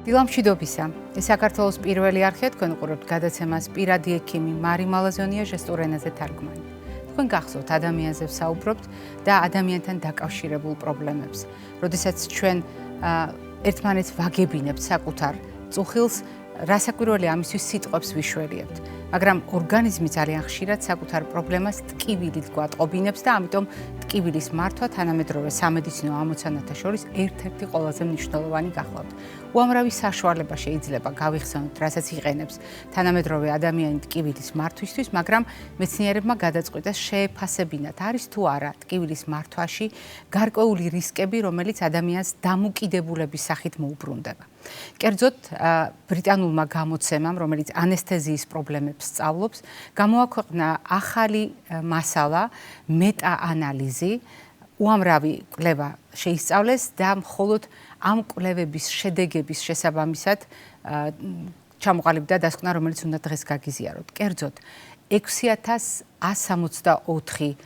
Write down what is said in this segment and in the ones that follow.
დილამშვიდობისა. საქართველოს პირველი არხია თქვენ უყურებთ გადაცემას პირადი ექიმი მარი მალაზონია ჟესტურ ენაზე თარგმანი. თქვენ გახსოვთ ადამიანზე ვსაუბრობთ და ადამიანთან დაკავშირებულ პრობლემებს. როდესაც ჩვენ ერთმანეთს ვაგებინებთ საკუთარ წუხილს, რასაკვირველია ამისთვის სიტყვებს ვიშველიებთ. მაგრამ ორგანიზმი ძალიან ხშირად საკუთარ პრობლემას ტკივილით გვატყობინებს და ამიტომ ტკივილის მართვა თანამედროვე სამედიცინო ამოცანათა შორის ერთ-ერთი ყველაზე მნიშვნელოვანი გახლავთ. უამრავი საშუალება შეიძლება გავიხსენოთ, რასაც იყენებს თანამედროვე ადამიანი ტკივილის მართვისთვის, მაგრამ მეცნიერებმა გადაწყვიტეს შეეფასებინათ, არის თუ არა ტკივილის მართვაში გარკვეული რისკები, რომელიც ადამიანს დამოკიდებულების სახით მოუბრუნდება. კერძოდ, ბრიტანულმა გამოცემამ, რომელიც ანესთეზიის პრობლემებს სწავლობს, გამოაქვეყნა ახალი მასალა, მეტაანალიზი, უამრავი კვლევა შეისწავლეს და მხოლოდ ამ კვლევების შედეგების შესაბამისად ჩამოყალიბდა დასკვნა, რომელიც უნდა დღეს გაგიზიაროთ. კერძოდ, 6164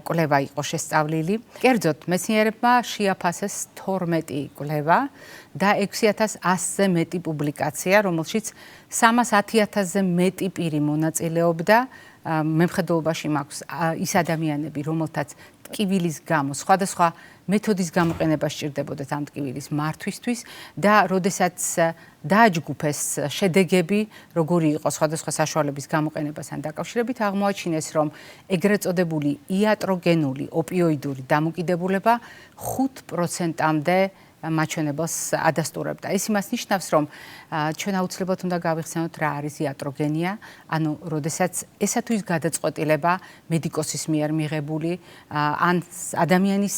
კვლევა იყო შესწავლილი. კერძოდ, მეცნიერებმა შეაფასეს 12 კვლევა და 6100-ზე მეტი პუბლიკაცია, რომელშიც 310,000-ზე მეტი პირი მონაწილეობდა. მემხედველობაში მაქვს ის ადამიანები, რომელთაც ტკივილის გამო სხვადასხვა მეთოდის გამოყენება სჭირდებოდათ ამ ტკივილის მართვისთვის და როდესაც დააჯგუფეს შედეგები, როგორი იყო სხვადასხვა საშუალების გამოყენებასთან დაკავშირებით, აღმოაჩინეს, რომ ეგრეთ წოდებული იატროგენული ოპიოიდური დამოკიდებულება 5%-მდე მაჩვენებელს ადასტურებდა. ეს იმას ნიშნავს, რომ ჩვენ აუცილებლად უნდა გავიხსენოთ, რა არის იატროგენია, ანუ როდესაც ესა თუ ის გადაწყვეტილება მედიკოსის მიერ მიღებული, ან ადამიანის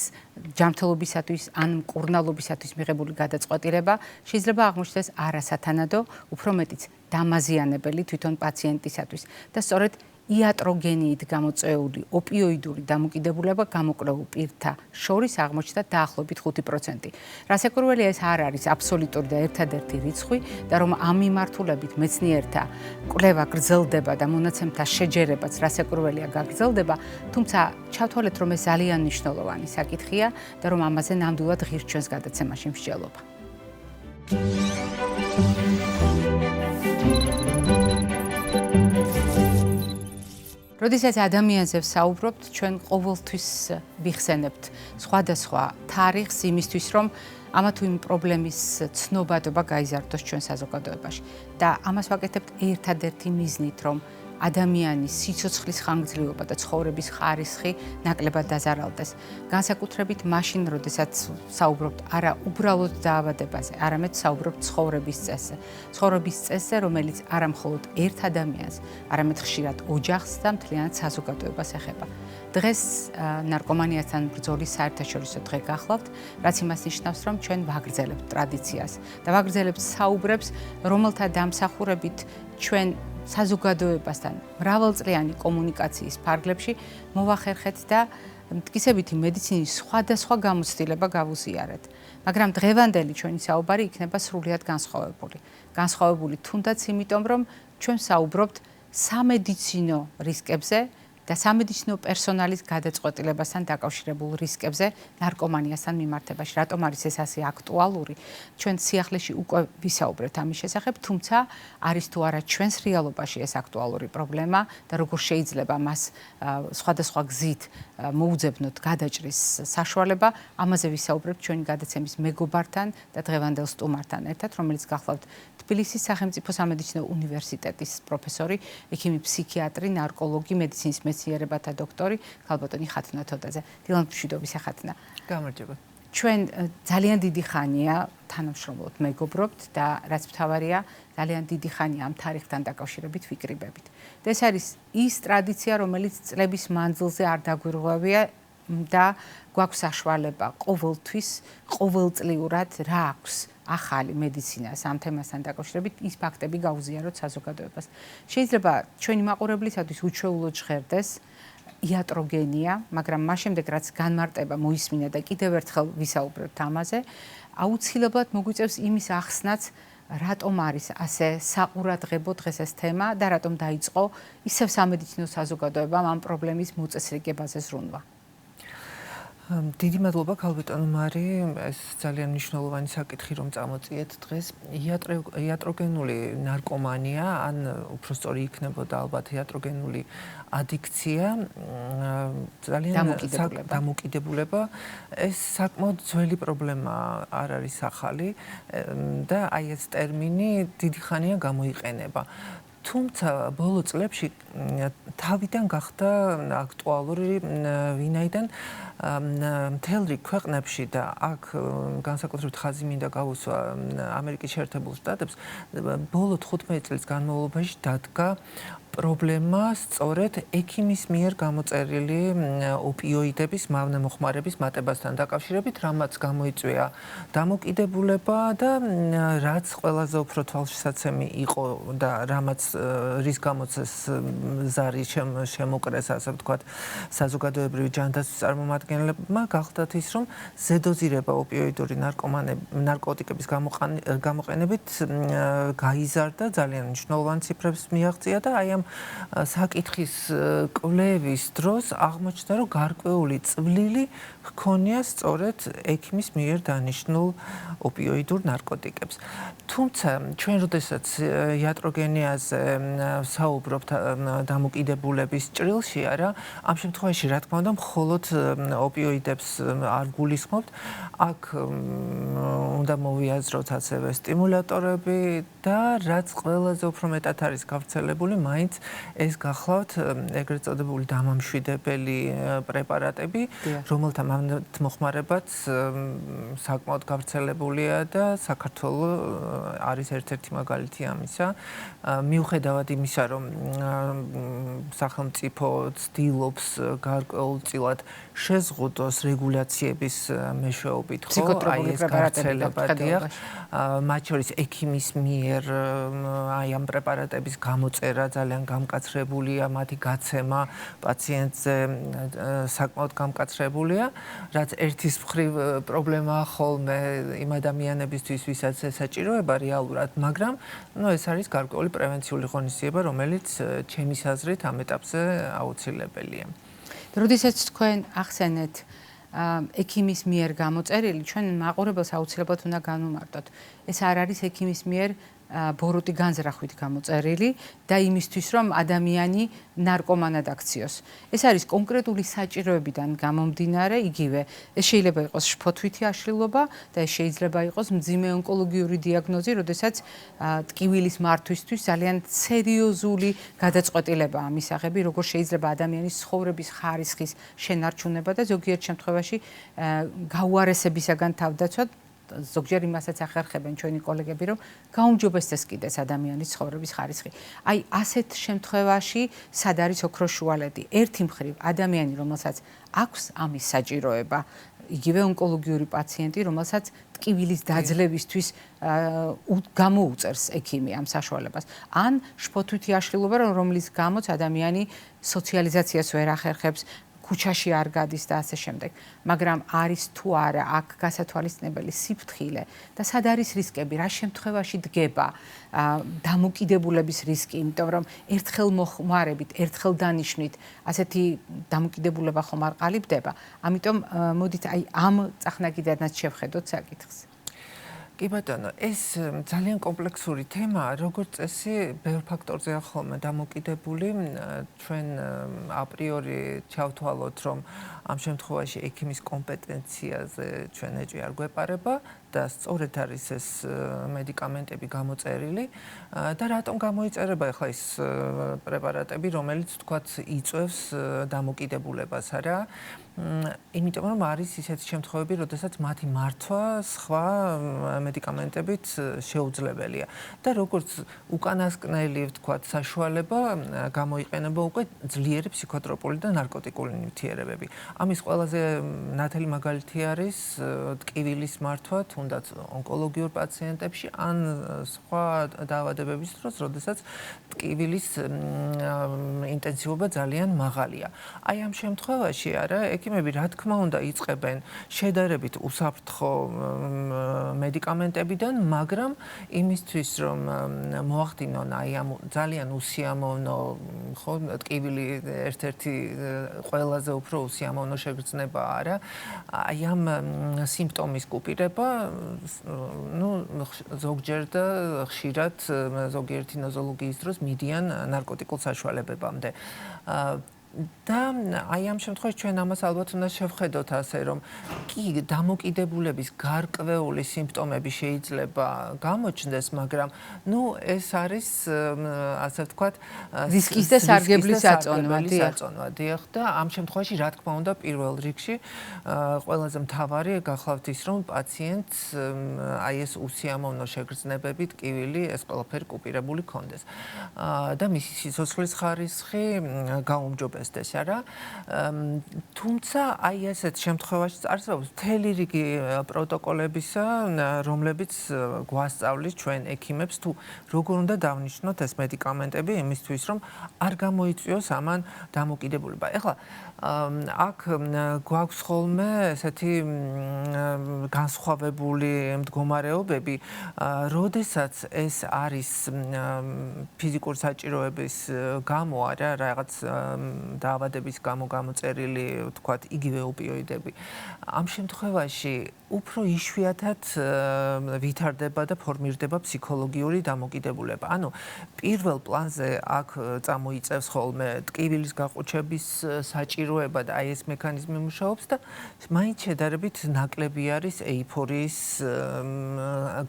ჯანმრთელობისათვის, ან მკურნალობისათვის მიღებული გადაწყვეტილება შეიძლება აღმოჩნდეს არასათანადო, უფრო მეტიც დამაზიანებელი თვითონ პაციენტისათვის და სწორედ იატროგენიით გამოწვეული ოპიოიდური დამოკიდებულება გამოკვლეულ პირთა შორის აღმოჩნდა დაახლოებით 5%. რასაკვირველია, ეს არ არის აბსოლუტური და ერთადერთი რიცხვი და რომ ამ მიმართულებით მეცნიერთა კვლევა გრძელდება და მონაცემთა შეჯერებაც რასაკვირველია გაგრძელდება, თუმცა ჩავთვალეთ, რომ ეს ძალიან მნიშვნელოვანი საკითხია და რომ ამაზე ნამდვილად ღირს ჩვენს გადაცემაში მსჯელობა. როდესაც ადამიანზე ვსაუბრობთ, ჩვენ ყოველთვის ვიხსენებთ სხვადასხვა თარიღს იმისთვის, რომ ამა თუ იმ პრობლემის ცნობადობა გაიზარდოს ჩვენ საზოგადოებაში. და ამას ვაკეთებთ ერთადერთი მიზნით, რომ ადამიანის სიცოცხლის ხანგრძლივობა და ცხოვრების ხარისხი ნაკლებად დაზარალდეს. განსაკუთრებით მაშინ, როდესაც საუბრობთ არა უბრალოდ დაავადებაზე, არამედ საუბრობთ ცხოვრების წესზე. ცხოვრების წესზე, რომელიც არა მხოლოდ ერთ ადამიანს, არამედ ხშირად ოჯახს და მთლიანად საზოგადოებას ეხება. დღეს ნარკომანიასთან ბრძოლის საერთაშორისო დღე გახლავთ, რაც იმას ნიშნავს, რომ ჩვენ ვაგრძელებთ ტრადიციას და ვაგრძელებთ საუბრებს, რომელთა დამსახურებით ჩვენ საზოგადოებასთან მრავალწლიანი კომუნიკაციის ფარგლებში მოვახერხეთ და მტკიცებითი მედიცინის სხვადასხვა გამოცდილება გავუზიარეთ. მაგრამ დღევანდელი ჩვენი საუბარი იქნება სრულიად განსხვავებული. განსხვავებული თუნდაც იმიტომ, რომ ჩვენ საუბრობთ სამედიცინო რისკებზე და სამედიცინო პერსონალის გადაწყვეტილებასთან დაკავშირებულ რისკებზე ნარკომანიასთან მიმართებაში. რატომ არის ეს ასე აქტუალური? ჩვენ სიახლეში უკვე ვისაუბრეთ ამის შესახებ, თუმცა არის თუ არა ჩვენს რეალობაში ეს აქტუალური პრობლემა და როგორ შეიძლება მას სხვადასხვა გზით მოუძებნოთ გადაჭრის საშუალება, ამაზე ვისაუბრებთ ჩვენი გადაცემის მეგობართან და დღევანდელ სტუმართან ერთად, რომელიც გახლავთ თბილისის სახელმწიფო სამედიცინო უნივერსიტეტის პროფესორი, ექიმი ფსიქიატრი, ნარკოლოგი, მედიცინის მეცნიერებათა დოქტორი, ქალბატონი ხათუნა თოდაძე. დილამშვიდობისა ხათუნა. გამარჯობა. ჩვენ ძალიან დიდი ხანია თანამშრომლობთ, მეგობრობთ და რაც მთავარია, ძალიან დიდი ხანია ამ თარიღთან დაკავშირებით ვიკრიბებით. და ეს არის ის ტრადიცია, რომელიც წლების მანძილზე არ დაგვირღვევია და გვაქვს საშუალება ყოველთვის, ყოველწლიურად რა აქვს ახალი მედიცინას ამ თემასთან დაკავშირებით ის ფაქტები გაუზიაროთ საზოგადოებას. შეიძლება ჩვენი მაყურებლისათვის უჩვეულოდ ჟღერდეს იატროგენია, მაგრამ მას შემდეგ რაც განმარტება მოისმინა და კიდევ ერთხელ ვისაუბრებთ ამაზე, აუცილებლად მოგვიწევს იმის ახსნაც, რატომ არის ასე საყურადღებო დღეს ეს თემა და რატომ დაიწყო ისევ სამედიცინო საზოგადოებამ ამ პრობლემის მოწესრიგებაზე ზრუნვა. დიდი მადლობა ქალბატონო მარი, ეს ძალიან მნიშვნელოვანი საკითხი რომ წამოწიეთ დღეს. იატროგენული ნარკომანია, ან უფრო სწორი იქნებოდა ალბათ იატროგენული ადიქცია, ძალიან დამოკიდებულება. ეს საკმაოდ ძველი პრობლემა არ არის ახალი და აი ეს ტერმინი დიდი ხანია გამოიყენება. თუმცა ბოლო წლებში თავიდან გახდა აქტუალური, ვინაიდან მთელ რიგ ქვეყნებში და აქ განსაკუთრებით ხაზი მინდა გავუსვა ამერიკის შეერთებულ შტატებს, ბოლო 15 წლის განმავლობაში დადგა პრობლემა სწორედ ექიმის მიერ გამოწერილი ოპიოიდების მავნე-მოხმარების მატებასთან დაკავშირებით, რამაც გამოიწვია დამოკიდებულება და რაც ყველაზე უფრო თვალშისაცემი იყო და რამაც რის გამოც ეს ზარი შემოკრეს, ასე ვთქვათ, საზოგადოებრივი ჯანდაცვის წარმომადგენლებმა, გახდათ ის, რომ ზედოზირება ოპიოიდური ნარკოტიკების გამოყენებით გაიზარდა, ძალიან მნიშვნელოვან ციფრებს მიაღწია და აი ამ საკითხის კვლევის დროს აღმოჩნდა, რომ გარკვეული წვლილი ჰქონია სწორედ ექიმის მიერ დანიშნულ ოპიოიდურ ნარკოტიკებს. თუმცა ჩვენ როდესაც იატროგენიაზე საუბრობთ დამოკიდებულების ჭრილში, არა, ამ შემთხვევაში რა თქმა უნდა მხოლოდ ოპიოიდებს არ გულისხმობთ, აქ უნდა მოვიაზროთ ასევე სტიმულატორები და რაც ყველაზე უფრო მეტად არის გავრცელებული, მაინც ეს გახლავთ ეგრეთ წოდებული დამამშვიდებელი პრეპარატები, რომელთა მოხმარებაც საკმაოდ გავრცელებულია და საქართველოს არის ერთ-ერთი მაგალითი ამისა. მიუხედავად იმისა, რომ სახელმწიფო ცდილობს გარკვეულწილად შეზღუდოს რეგულაციების მეშვეობით, ხო, აი ეს გავრცელებადია, მათ შორის ექიმის მიერ აი ამ პრეპარატების გამოწერა ძალიან გამკაცრებულია, მათი გაცემა პაციენტზე საკმაოდ გამკაცრებულია, რაც ერთის მხრივ პრობლემაა ხოლმე იმ ადამიანებისთვის, ვისაც ეს საჭიროება რეალურად, მაგრამ ეს არის გარკვეული პრევენციული ღონისძიება, რომელიც ჩემის აზრით ამ ეტაპზე აუცილებელია. როდესაც თქვენ ახსენეთ ექიმის მიერ გამოწერილი, ჩვენ მაყურებელს აუცილებლად უნდა განვმარტოთ. ეს არ არის ექიმის მიერ ბოროტი განზრახვით გამოწერილი და იმისთვის, რომ ადამიანი ნარკომანად აქციოს. ეს არის კონკრეტული საჭიროებიდან გამომდინარე, იგივე ეს შეიძლება იყოს შფოთვითი აშლილობა და ეს შეიძლება იყოს მძიმე ონკოლოგიური დიაგნოზი, როდესაც ტკივილის მართვისთვის ძალიან სერიოზული გადაწყვეტილებაა მისაღები, როგორ შეიძლება ადამიანის ცხოვრების ხარისხის შენარჩუნება და ზოგიერთ შემთხვევაში გაუარესებისაგან თავდაცვა. ზოგჯერ იმასაც ახერხებენ ჩვენი კოლეგები, რომ გაუმჯობესდეს კიდეც ადამიანის ცხოვრების ხარისხი. აი ასეთ შემთხვევაში სად არის ოქროს შუალედი? ერთი მხრივ ადამიანი, რომელსაც აქვს ამის საჭიროება, იგივე ონკოლოგიური პაციენტი, რომელსაც ტკივილის დაძლევისთვის გამოუწერს ექიმი ამ საშუალებას. ან შფოთვითი აშლილობა, რომლის გამოც ადამიანი სოციალიზაციას ვერ ახერხებს, ქუჩაში არ გადის და ასე შემდეგ. მაგრამ არის თუ არა აქ გასათვალისწინებელი სიფრთხილე და სად არის რისკები, რა შემთხვევაში დგება დამოკიდებულების რისკი, იმიტომ რომ ერთხელ მოხმარებით, ერთხელ დანიშნით ასეთი დამოკიდებულება ხომ არ ყალიბდება. ამიტომ მოდით აი ამ წახნაგიდანაც შევხედოთ საკითხს. კი ბატონო, ეს ძალიან კომპლექსური თემაა, როგორც წესი, ბევრ ფაქტორზეა ხოლმე დამოკიდებული. ჩვენ აპრიორი ჩავთვალოთ, რომ ამ შემთხვევაში ექიმის კომპეტენციაზე ჩვენ ეჭვი არ გვეპარება და სწორედ არის ეს მედიკამენტები გამოწერილი და რატომ გამოიწერება ახლა ეს პრეპარატები, რომელიც თქვათ იწვევს დამოკიდებულებას, არა? იმიტომ რომ არის ისეთი შემთხვევები, როდესაც მათი მართვა სხვა მედიკამენტებით შეუძლებელია და როგორც უკანასკნელი, ვთქვათ, საშუალება გამოიყენება უკვე ძლიერი ფსიქოტროპული და ნარკოტიკული ნივთიერებები. ამის ყველაზე ნათელი მაგალითი არის ტკივილის მართვა, თუნდაც ონკოლოგიურ პაციენტებში ან სხვა დაავადებების დროს, როდესაც ტკივილის ინტენსივობა ძალიან მაღალია. აი ამ შემთხვევაში, არა, ექიმები რა თქმა უნდა იწყებენ შედარებით უსაფრთხო მედიკამენტებიდან, მაგრამ იმისთვის რომ მოახდინონ აი ამ ძალიან უსიამოვნო ხო ტკივილი ერთ-ერთი ყველაზე უფრო უსიამოვნო შეგრძნება არა, აი ამ სიმპტომის კუპირება ზოგჯერ და ხშირად ზოგიერთი ნოზოლოგიის დროს მიდიან ნარკოტიკულ საშუალებებამდე. და აი ამ შემთხვევაში ჩვენ ამას ალბათ უნდა შევხედოთ ასე, რომ კი დამოკიდებულების გარკვეული სიმპტომები შეიძლება გამოჩნდეს, მაგრამ ეს არის ასე ვთქვათ რისკის და სარგებლის საწონვა, დიახ, და ამ შემთხვევაში რა თქმა უნდა პირველ რიგში ყველაზე მთავარი გახლავთ ის, რომ პაციენტს აი ეს უსიამოვნო შეგრძნებები, ტკივილი, ეს ყველაფერი კუპირებული ქონდეს. და მისი სიცოცხლის ხარისხი გაუმჯობესდეს. არა, თუმცა აი ესეთ შემთხვევაში არსებობს მთელი რიგი პროტოკოლებისა, რომლებიც გვასწავლის ჩვენ ექიმებს თუ როგორ უნდა დავნიშნოთ ეს მედიკამენტები იმისთვის, რომ არ გამოიწვიოს ამან დამოკიდებულება. ეხლა აქ გვაქვს ხოლმე ესეთი განსხვავებული მდგომარეობები, როდესაც ეს არის ფიზიკური საჭიროების გამო არა, რაღაც დაავადების გამო გამოწერილი, ვთქვათ, იგივე ოპიოიდები. ამ შემთხვევაში უფრო იშვიათად ვითარდება და ფორმირდება ფსიქოლოგიური დამოკიდებულება. ანუ პირველ პლანზე აქ წამოიწევს ხოლმე ტკივილის გაყუჩების საჭიროება და აი ეს მექანიზმი მუშაობს და მაინც შედარებით ნაკლები არის ეიფორიის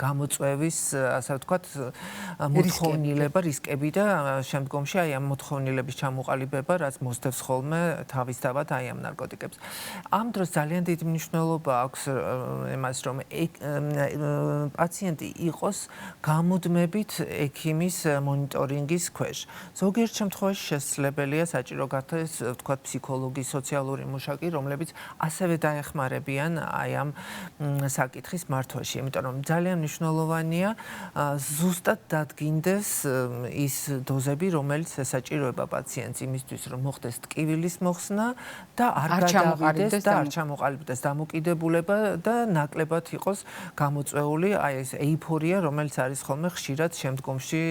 გამოწვევის, ასე ვთქვათ, მოთხოვნილება, რისკები და შემდგომში აი ამ მოთხოვნილების ჩამოყალიბება, რაც მოსდევს ხოლმე თავისთავად აი ამ ნარკოტიკებს. ამ დროს ძალიან დიდი მნიშვნელობა აქვს იმას, რომ პაციენტი იყოს გამუდმებით ექიმის მონიტორინგის ქვეშ. ზოგიერთ შემთხვევაში შესაძლებელია საჭირო გახდეს, ვთქვათ, ფსიქოლოგის, სოციალური მუშაკი, რომლებიც ასევე დაეხმარებიან აი ამ საკითხის მართვაში. იმიტომ რომ ძალიან მნიშვნელოვანია ზუსტად დადგინდეს ის დოზები, რომელიც ესაჭიროება პაციენტს იმისთვის, რომ მოხდეს ტკივილის მოხსნა და არ გადავიდეს და არ ჩამოყალიბდეს დამოკიდებულება და ნაკლებად იყოს გამოწვეული აი ეს ეიფორია, რომელიც არის ხოლმე ხშირად შემდგომში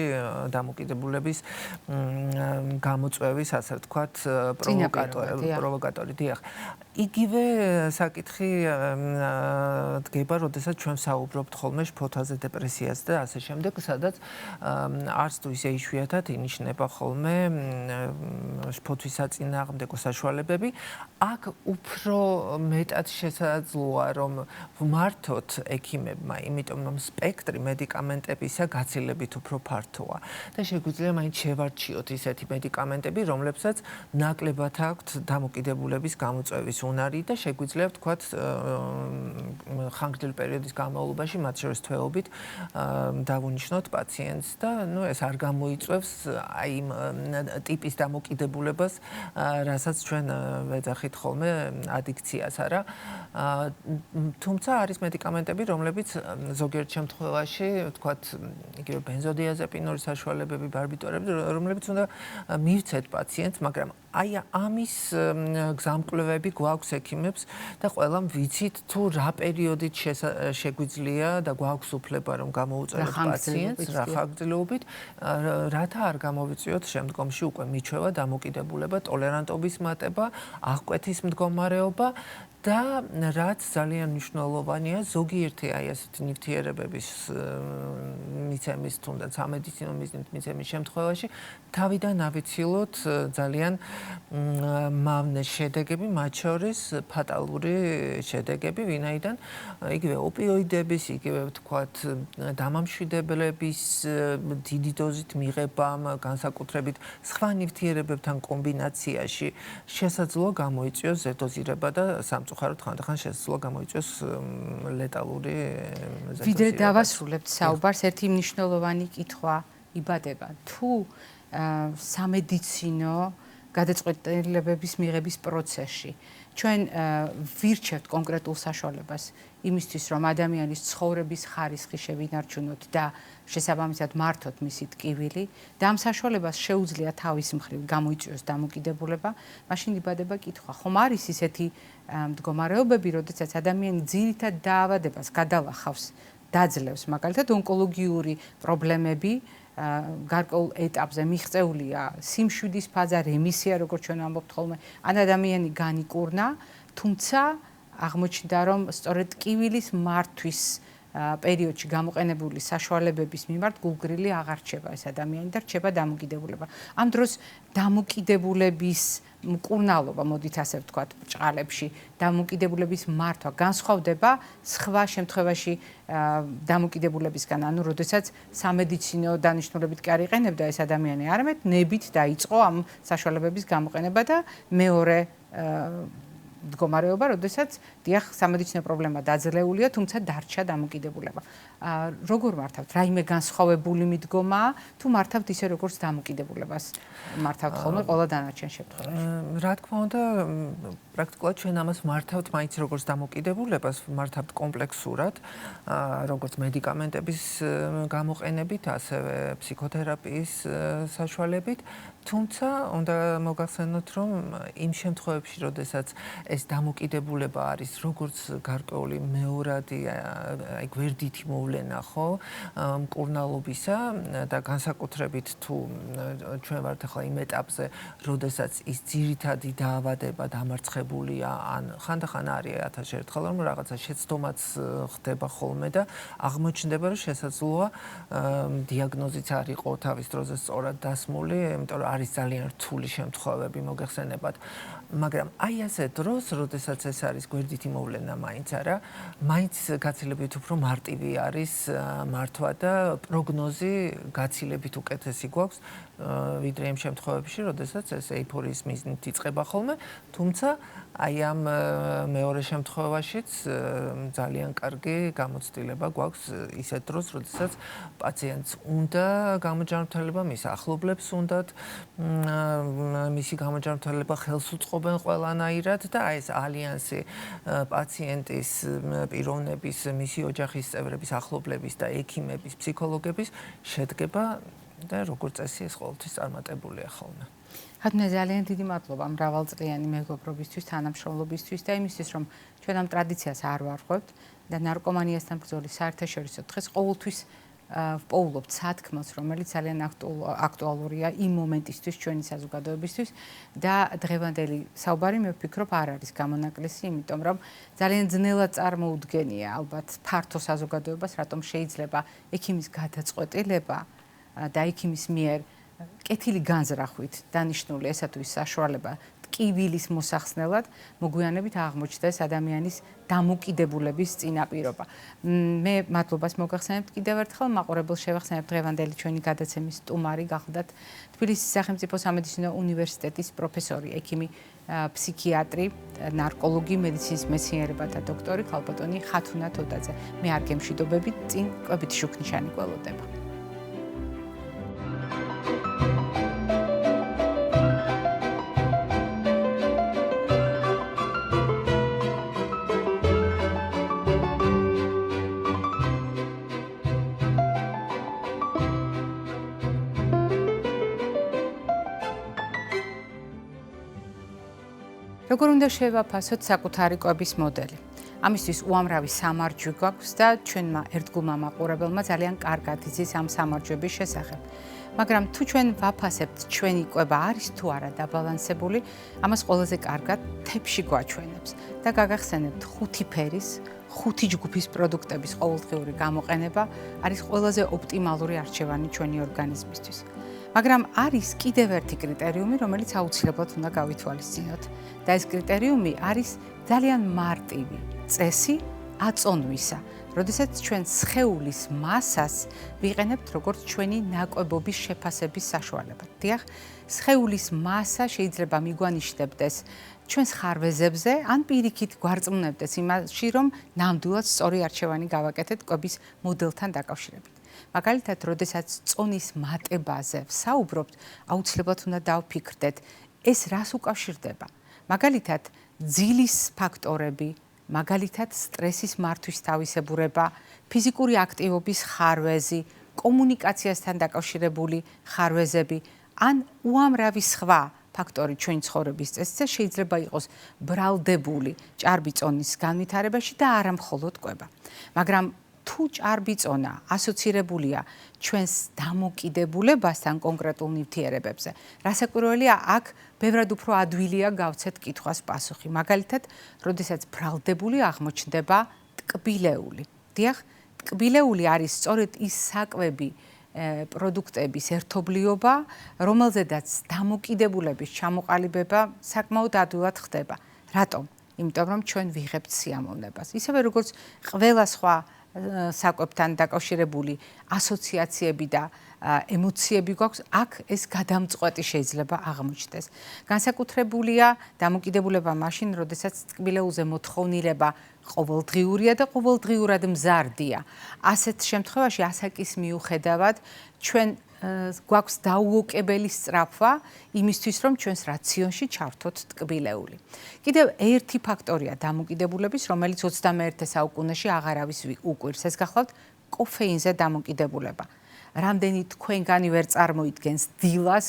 დამოკიდებულების გამოწვევის, ასე ვთქვათ, პროვოკატორი. დიახ. იგივე საკითხი დგება, როდესაც ჩვენ საუბრობთ ხოლმე შფოთაზე, დეპრესიაზე და ასე შემდეგ, სადაც არც თუ ისე იშვიათად ინიშნება ხოლმე შფოთვის საწინააღმდეგო საშუალებები. აქ უფრო მეტად შესაძლოა, რომ ვმართოთ ექიმებმა, იმიტომ რომ სპექტრი მედიკამენტებისა გაცილებით უფრო ფართოა და შეგვიძლია მაინც შევარჩიოთ ისეთი მედიკამენტები, რომლებსაც ნაკლებად აქვთ დამოკიდებულების გამოწვევის უნარი და შეგვიძლია ვთქვათ ხანგრძლივი პერიოდის განმავლობაში, მათ შორის თვეობით დავუნიშნოთ პაციენტს და ეს არ გამოიწვევს აი იმ ტიპის დამოკიდებულებას, რასაც ჩვენ ვეძახით ხოლმე ადიქციას, არა. თუმცა არის მედიკამენტები, რომლებიც ზოგიერთ შემთხვევაში, ვთქვათ, იგივე ბენზოდიაზეპინური საშუალებები, ბარბიტურები, რომლებიც უნდა მივცეთ პაციენტს, მაგრამ აი ამის გზამკვლევები გვაქვს ექიმებს და ყველამ ვიცით თუ რა პერიოდით შეგვიძლია და გვაქვს უფლება რომ გამოუწევთ პაციენტს რა ხანგრძლივობით, რათა არ გამოვიწვიოთ შემდგომში უკვე მიჩვევა, დამოკიდებულება, ტოლერანტობის მატება, აღკვეთის მდგომარეობა და რაც ძალიან მნიშვნელოვანია, ზოგიერთი აი ასეთი ნივთიერებების მიცემის თუნდაც სამედიცინო მიზნით მიცემის შემთხვევაში თავიდან ავიცილოთ ძალიან მავნე შედეგები, მათ შორის ფატალური შედეგები, ვინაიდან იგივე ოპიოიდების, იგივე ვთქვათ, დამამშვიდებლების დიდი დოზით მიღებამ, განსაკუთრებით სხვა ნივთიერებებთან კომბინაციაში შესაძლოა გამოიწვიოს ზედოზირება და სამწუხაროდ ხანდახან შესაძლოა გამოიწვიოს ლეტალური ზედოზირება. ვიდრე დავასრულებთ საუბარს, ერთი მნიშვნელოვანი კითხვა იბადება. თუ სამედიცინო გადაწყვეტილებების მიღების პროცესში ჩვენ ვირჩევთ კონკრეტულ საშუალებას იმისთვის, რომ ადამიანის ცხოვრების ხარისხი შევინარჩუნოთ და შესაბამისად მართოთ მისი ტკივილი და ამ საშუალებას შეუძლია თავის მხრივ გამოიწვიოს დამოკიდებულება, მაშინ იბადება კითხვა, ხომ არის ისეთი მდგომარეობები, როდესაც ადამიანი ძირითად დაავადებას გადალახავს, დაძლევს, მაგალითად ონკოლოგიური პრობლემები გარკვეულ ეტაპზე მიღწეულია სიმშვიდის ფაზა, რემისია, როგორც ჩვენ ამბობთ ხოლმე, ან ადამიანი განიკურნა, თუმცა აღმოჩნდა, რომ სწორედ ტკივილის მართვის პერიოდში გამოყენებული საშუალებების მიმართ გულგრილი აღარ რჩება ეს ადამიანი და რჩება დამოკიდებულება. ამ დროს დამოკიდებულების მკურნალობა, მოდით ასე ვთქვათ, ბრჭყალებში, დამოკიდებულების მართვა განსხვავდება სხვა შემთხვევაში დამოკიდებულებისგან, ანუ როდესაც სამედიცინო დანიშნულებით კი არ იყენებდა ეს ადამიანი, არამედ ნებით დაიწყო ამ საშუალებების გამოყენება და მეორე მდგომარეობა, როდესაც დიახ, სამედიცინო პრობლემა დაძლეულია, თუმცა დარჩა დამოკიდებულება. როგორ მართავთ? რაიმე განსხვავებული მიდგომაა, თუ მართავთ ისე როგორც დამოკიდებულებას მართავთ ხოლმე ყველა დანარჩენ შემთხვევაში? რა თქმა უნდა, პრაქტიკულად ჩვენ ამას მართავთ მაინც როგორც დამოკიდებულებას, მართავთ კომპლექსურად, როგორც მედიკამენტების გამოყენებით, ასევე ფსიქოთერაპიის საშუალებით. თუმცა უნდა მოგახსენოთ, რომ იმ შემთხვევებში, როდესაც ეს დამოკიდებულება არის როგორც გარკვეული მეორადი, აი გვერდითი მოვლენა, ხო, მკურნალობისა და განსაკუთრებით თუ ჩვენ ვართ ახლა იმ ეტაპზე, როდესაც ის ძირითადი დაავადება დამარცხებულია, ან ხანდახან არის 1000 ერთხელ, რომ რაღაცა შეცდომაც ხდება ხოლმე და აღმოჩნდება, რომ შესაძლოა დიაგნოზიც არ იყო თავის დროზე სწორად დასმული, იმიტომ რომ არის ძალიან რთული შემთხვევები მოგეხსენებათ. მაგრამ აი ასე დროს, როდესაც ეს არის გვერდითი მოვლენა მაინც არა, მაინც გაცილებით უფრო მარტივი არის მართვა და პროგნოზი გაცილებით უკეთესი გვაქვს, ვიდრე იმ შემთხვევებში, როდესაც ეს ეიფორიის მიზნით იწყება ხოლმე, თუმცა აი ამ მეორე შემთხვევაშიც ძალიან კარგი გამოცდილება გვაქვს ისეთ დროს, როდესაც პაციენტს უნდა გამოჯანმრთელება, მის ახლობლებს უნდათ მისი გამოჯანმრთელება, ხელს უწყობენ ყველანაირად და აი ეს ალიანსი პაციენტის პიროვნების, მისი ოჯახის წევრების, ახლობლების და ექიმების, ფსიქოლოგების შედგება და როგორც წესი ეს ყოველთვის წარმატებულია ხოლმე. ხათუნა ძალიან დიდი მადლობა მრავალწლიანი მეგობრობისთვის, თანამშრომლობისთვის და იმისთვის, რომ ჩვენ ამ ტრადიციას არ ვარღვევთ და ნარკომანიასთან ბრძოლის საერთაშორისო დღეს ყოველთვის ვპოულობთ სათქმელს, რომელიც ძალიან აქტუალურია იმ მომენტისთვის, ჩვენი საზოგადოებისთვის და დღევანდელი საუბარი მე ვფიქრობ არ არის გამონაკლისი, იმიტომ რომ ძალიან ძნელად წარმოუდგენია ალბათ ფართო საზოგადოებას, რატომ შეიძლება ექიმის გადაწყვეტილება და ექიმის მიერ კეთილი განზრახვით დანიშნული ესა თუ ის საშუალება ტკივილის მოსახსნელად მოგვიანებით აღმოჩნდეს ადამიანის დამოკიდებულების წინაპირობა. მე მადლობას მოგახსენებთ კიდევ ერთხელ, მაყურებელს შევახსენებთ დღევანდელი ჩვენი გადაცემის სტუმარი გახლდათ თბილისის სახელმწიფო სამედიცინო უნივერსიტეტის პროფესორი, ექიმი, ფსიქიატრი, ნარკოლოგი, მედიცინის მეცნიერებათა დოქტორი ქალბატონი ხათუნა თოდაძე. მე არ გემშვიდობებით, წინ კვებითი შუქნიშანი გველოდება. როგორ უნდა შევაფასოთ საკუთარი კვების მოდელი? ამისთვის უამრავი სამარჯვე გვაქვს და ჩვენმა ერთგულმა მაყურებელმა ძალიან კარგად იცის ამ სამარჯვების შესახებ. მაგრამ თუ ჩვენ ვაფასებთ ჩვენი კვება არის თუ არა დაბალანსებული, ამას ყველაზე კარგად თებში გვაჩვენებს და გაგახსენებთ 5 ფერის, 5 ჯგუფის პროდუქტების ყოველდღიური გამოყენება არის ყველაზე ოპტიმალური არჩევანი ჩვენი ორგანიზმისთვის. მაგრამ არის კიდევ ერთი კრიტერიუმი, რომელიც აუცილებლად უნდა გავითვალისწინოთ. და ეს კრიტერიუმი არის ძალიან მარტივი წესი აწონვისა, როდესაც ჩვენ სხეულის მასას ვიყენებთ როგორც ჩვენი ნაკვებობის შეფასების საშუალება. დიახ, სხეულის მასა შეიძლება მიგვანიშნებდეს ჩვენს ხარვეზებზე, ან პირიქით გვარწმუნებდეს იმაში, რომ ნამდვილად სწორი არჩევანი გავაკეთეთ კვების მოდელთან დაკავშირებით. მაგალითად, როდესაც წონის მატებაზე ვსაუბრობთ, აუცილებლად უნდა დავფიქრდეთ, ეს რას უკავშირდება. მაგალითად, ძილის ფაქტორები, მაგალითად, სტრესის მართვის თავისებურება, ფიზიკური აქტივობის ხარვეზი, კომუნიკაციასთან დაკავშირებული ხარვეზები, ან უამრავი სხვა ფაქტორი ჩვენი ცხოვრების წესზე შეიძლება იყოს ბრალდებული ჭარბი წონის განვითარებაში და არა მხოლოდ კვება. მაგრამ თუ ჭარბი წონა ასოცირებულია ჩვენს დამოკიდებულებასთან კონკრეტულ ნივთიერებებზე, რასაკვირველია, აქ ბევრად უფრო ადვილია გავცეთ კითხვას პასუხი. მაგალითად, როდესაც ბრალდებული აღმოჩნდება ტკბილეული. დიახ, ტკბილეული არის სწორედ ის საკვები პროდუქტების ერთობლიობა, რომელზედაც დამოკიდებულების ჩამოყალიბება საკმაოდ ადვილად ხდება. რატომ? იმიტომ რომ ჩვენ ვიღებთ სიამოვნებას. ისევე როგორც ყველა სხვა საკვებთან დაკავშირებული ასოციაციები და ემოციები გვაქვს, აქ ეს გადამწყვეტი შეიძლება აღმოჩნდეს. განსაკუთრებულია დამოკიდებულება მაშინ, როდესაც ტკბილეულზე მოთხოვნილება ყოველდღიურია და ყოველდღიურად მზარდია. ასეთ შემთხვევაში ასაკის მიუხედავად ჩვენ გვაქვს დაუოკებელი სწრაფვა იმისთვის, რომ ჩვენს რაციონში ჩავთოთ ტკბილეული. კიდევ ერთი ფაქტორია დამოკიდებულების, რომელიც 21 საუკუნეში აღარავის უკვირს. ეს გახლავთ კოფეინზე დამოკიდებულება. რამდენი თქვენგანი ვერ წარმოიდგენს დილას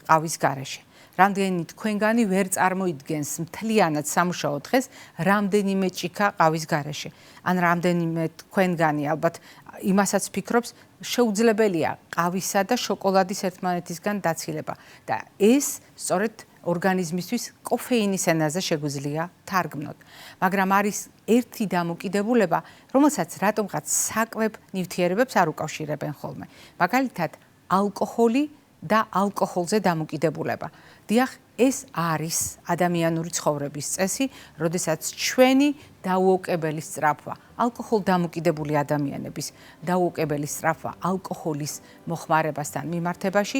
ყავის გარეშე. რამდენი თქვენგანი ვერ წარმოიდგენს მთლიანად სამუშაო დღეს რამდენიმე ჭიქა ყავის გარეშე. ან რამდენიმე თქვენგანი ალბათ იმასაც ფიქრობს, შეუძლებელია ყავისა და შოკოლადის ერთმანეთისგან დაცილება და ეს სწორედ ორგანიზმისთვის კოფეინის ენაზე შეგვიძლია თარგმნოთ. მაგრამ არის ერთი დამოკიდებულება, რომელსაც რატომღაც საკვებ ნივთიერებებს არ უკავშირებენ ხოლმე. მაგალითად, ალკოჰოლი და ალკოჰოლზე დამოკიდებულება. დიახ, ეს არის ადამიანური ცხოვრების წესი, როდესაც ჩვენი დაუოკებელი სწრაფვა, ალკოჰოლ დამოკიდებული ადამიანების დაუოკებელი სწრაფვა ალკოჰოლის მოხმარებასთან მიმართებაში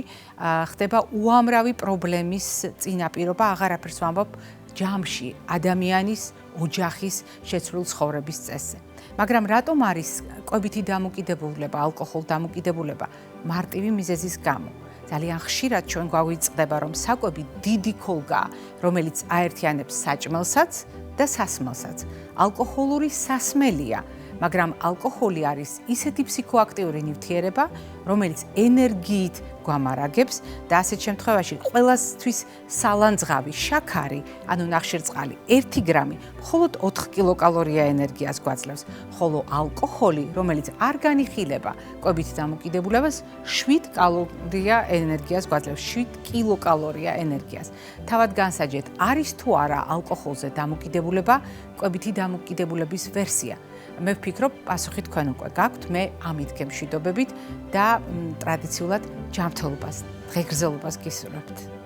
ხდება უამრავი პრობლემის წინაპირობა, აღარაფერს ვამბობ ჯამში, ადამიანის, ოჯახის შეცვლილ ცხოვრების წესზე. მაგრამ რატომ არის კვებითი დამოკიდებულება, ალკოჰოლ დამოკიდებულება მარტივი მიზეზის გამო? ძალიან ხშირად ჩვენ გვავიწყდება, რომ საკვები დიდი ქოლგაა, რომელიც აერთიანებს საჭმელსაც და სასმელსაც. ალკოჰოლური სასმელია, მაგრამ ალკოჰოლი არის ისეთი ფსიქოაქტიური ნივთიერება, რომელიც ენერგიით გვამარაგებს და ასეთ შემთხვევაში ყველასთვის სალანძღავი შაქარი, ანუ ნახშირწყალი 1 გრამი მხოლოდ 4 კილოკალორია ენერგიას გვაძლევს, ხოლო ალკოჰოლი, რომელიც არ განიხილება კვებით დამოკიდებულებას, 7 კალორია ენერგიას გვაძლევს, 7 კილოკალორია ენერგიას. თავად განსაჯეთ, არის თუ არა ალკოჰოლზე დამოკიდებულება კვებითი დამოკიდებულების ვერსია. მე ვფიქრობ, პასუხი თქვენ უკვე გაქვთ, მე ამით გემშვიდობებით და ტრადიციულად ჯანმრთელობას, დღეგრძელობას გისურვებთ.